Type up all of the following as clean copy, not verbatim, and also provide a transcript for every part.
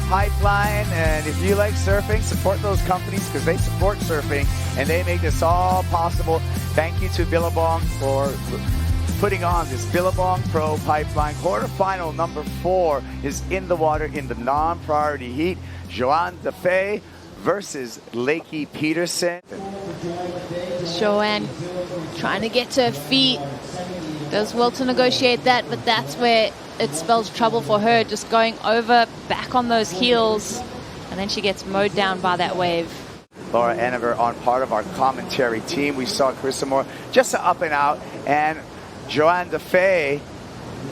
Pipeline, and if you like surfing, support those companies because they support surfing and they make this all possible. Thank you to Billabong for putting on this Billabong Pro Pipeline. Quarterfinal number 4 is in the water in the non-priority heat. J.Defay versus Lakey Peterson. Johanne trying to get to her feet. Does well to negotiate that, but that's where it spells trouble for her, just going over, back on those heels, and then she gets mowed down by that wave. Laura Enever on part of our commentary team. We saw Carissa Moore just up and out, and J.Defay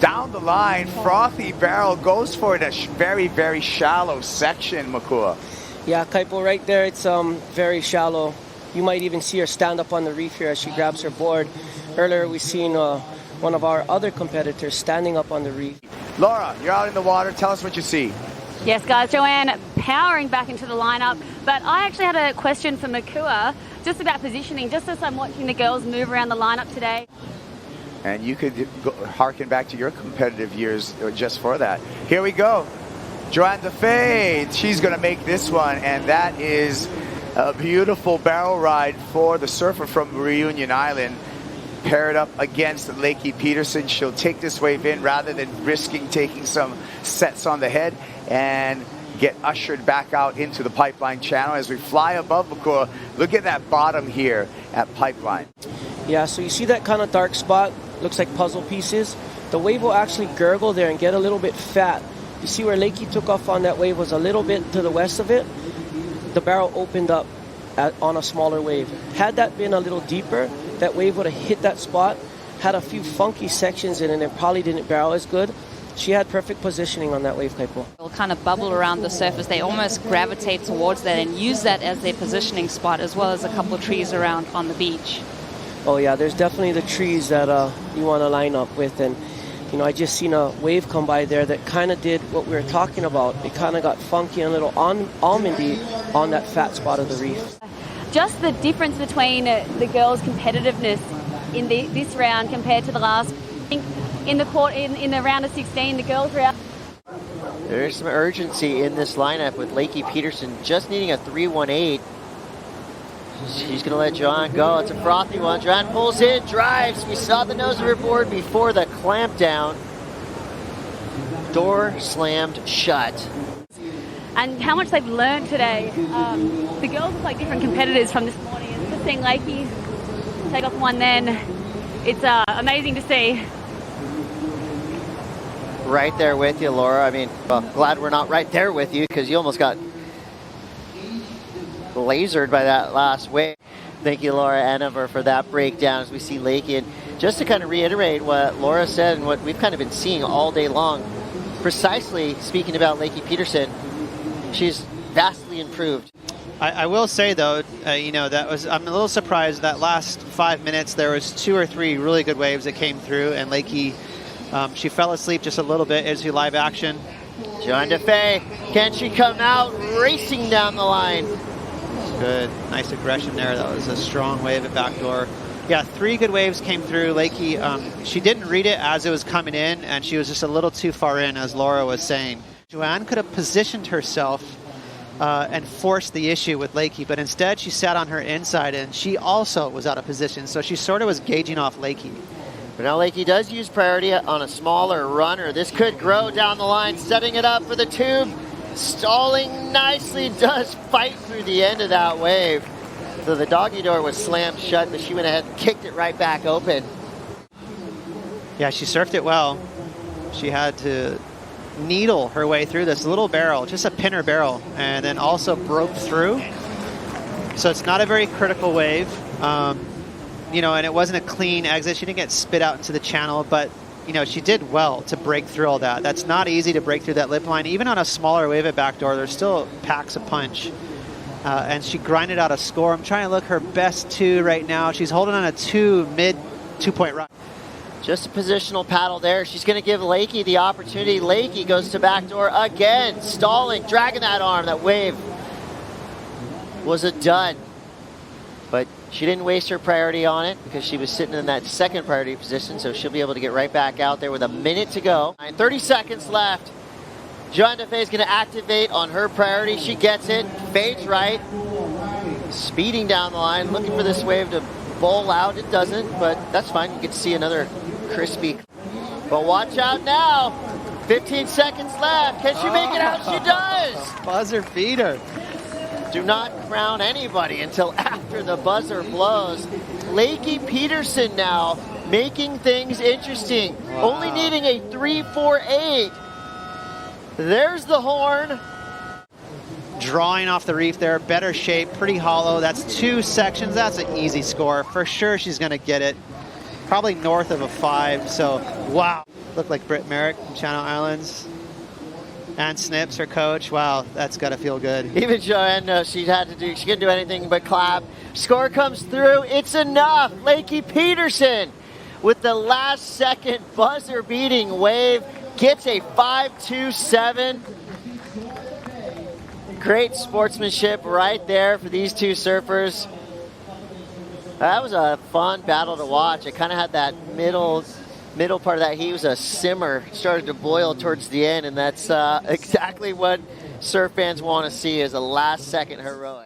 down the line, frothy barrel, goes for it, a very, very shallow section, Makua. Yeah, Kaipo, right there, it's very shallow. You might even see her stand up on the reef here as she grabs her board. Earlier, we seen one of our other competitors standing up on the reef. Laura, you're out in the water. Tell us what you see. Yes, guys, Johanne powering back into the lineup. But I actually had a question for Makua just about positioning, just as I'm watching the girls move around the lineup today. And you could harken back to your competitive years just for that. Here we go. J.Defay, she's going to make this one, and that is a beautiful barrel ride for the surfer from Reunion Island. Paired up against Lakey Peterson. She'll take this wave in rather than risking taking some sets on the head and get ushered back out into the Pipeline channel as we fly above Makua. Look at that bottom here at Pipeline. Yeah, so you see that kind of dark spot? Looks like puzzle pieces. The wave will actually gurgle there and get a little bit fat. You see where Lakey took off on that wave was a little bit to the west of it. The barrel opened up on a smaller wave. Had that been a little deeper, that wave would have hit that spot, had a few funky sections in it, and probably didn't barrel as good. She had perfect positioning on that wave, Kaipo. They'll kind of bubble around the surface. They almost gravitate towards that and use that as their positioning spot, as well as a couple of trees around on the beach. Oh yeah, there's definitely the trees that you want to line up with. And you know, I just seen a wave come by there that kind of did what we were talking about. It kind of got funky and a little almondy on that fat spot of the reef. Just the difference between the girls' competitiveness in this round compared to the last. I think in the round of 16, the girls were out. There's some urgency in this lineup with Lakey Peterson just needing a 3-1-8. She's going to let Johanne go. It's a frothy one. Johanne pulls in, drives. We saw the nose of her board before the clamp down. Door slammed shut. And how much they've learned today. The girls look like different competitors from this morning. And just seeing Lakey take off one then, it's amazing to see. Right there with you, Laura. I mean, well, glad we're not right there with you because you almost got lasered by that last wave. Thank you, Laura Enever, for that breakdown as we see Lakey. And just to kind of reiterate what Laura said and what we've kind of been seeing all day long, precisely speaking about Lakey Peterson, she's vastly improved. I will say though, you know, I'm a little surprised that last 5 minutes there was 2 or 3 really good waves that came through, and Lakey, she fell asleep just a little bit as we live action. J.Defay, can she come out racing down the line? Good, nice aggression there. That was a strong wave at backdoor. Yeah, 3 good waves came through. Lakey, she didn't read it as it was coming in, and she was just a little too far in, as Laura was saying. Johanne could have positioned herself and forced the issue with Lakey, but instead she sat on her inside, and she also was out of position, so she sort of was gauging off Lakey. But now Lakey does use priority on a smaller runner. This could grow down the line, setting it up for the tube. Stalling nicely, does fight through the end of that wave. So the doggy door was slammed shut, but she went ahead and kicked it right back open. Yeah, she surfed it well. She had to needle her way through this little barrel, just a pinner barrel, and then also broke through. So it's not a very critical wave. You know, and it wasn't a clean exit. She didn't get spit out into the channel, but you know, she did well to break through all that. That's not easy to break through that lip line. Even on a smaller wave at backdoor, there's still packs a punch. And she grinded out a score. I'm trying to look her best 2 right now. She's holding on a 2 mid 2-point run. Just a positional paddle there. She's going to give Lakey the opportunity. Lakey goes to backdoor again, stalling, dragging that arm. That wave was a dud. But she didn't waste her priority on it because she was sitting in that second priority position, so she'll be able to get right back out there with a minute to go. 30 seconds left. J.Defay is going to activate on her priority. She gets it, fades right, speeding down the line, looking for this wave to bowl out. It doesn't, but that's fine. You get to see another crispy. But watch out now. 15 seconds left. Can she make it out? She does. Buzzer beater. Do not crown anybody until after the buzzer blows. Lakey Peterson now making things interesting. Wow. Only needing a 3-4-8. There's the horn. Drawing off the reef there, better shape, pretty hollow. That's 2 sections. That's an easy score. For sure she's going to get it. Probably north of a 5. So, wow. Looked like Britt Merrick from Channel Islands. And Snips, her coach. Wow, that's got to feel good. Even Johanne knows she couldn't do anything but clap. Score comes through. It's enough. Lakey Peterson with the last second buzzer beating wave gets a 5-2-7. Great sportsmanship right there for these two surfers. That was a fun battle to watch. It kind of had that middle part of that heat was a simmer, started to boil towards the end, and that's exactly what surf fans want to see, is a last second heroic.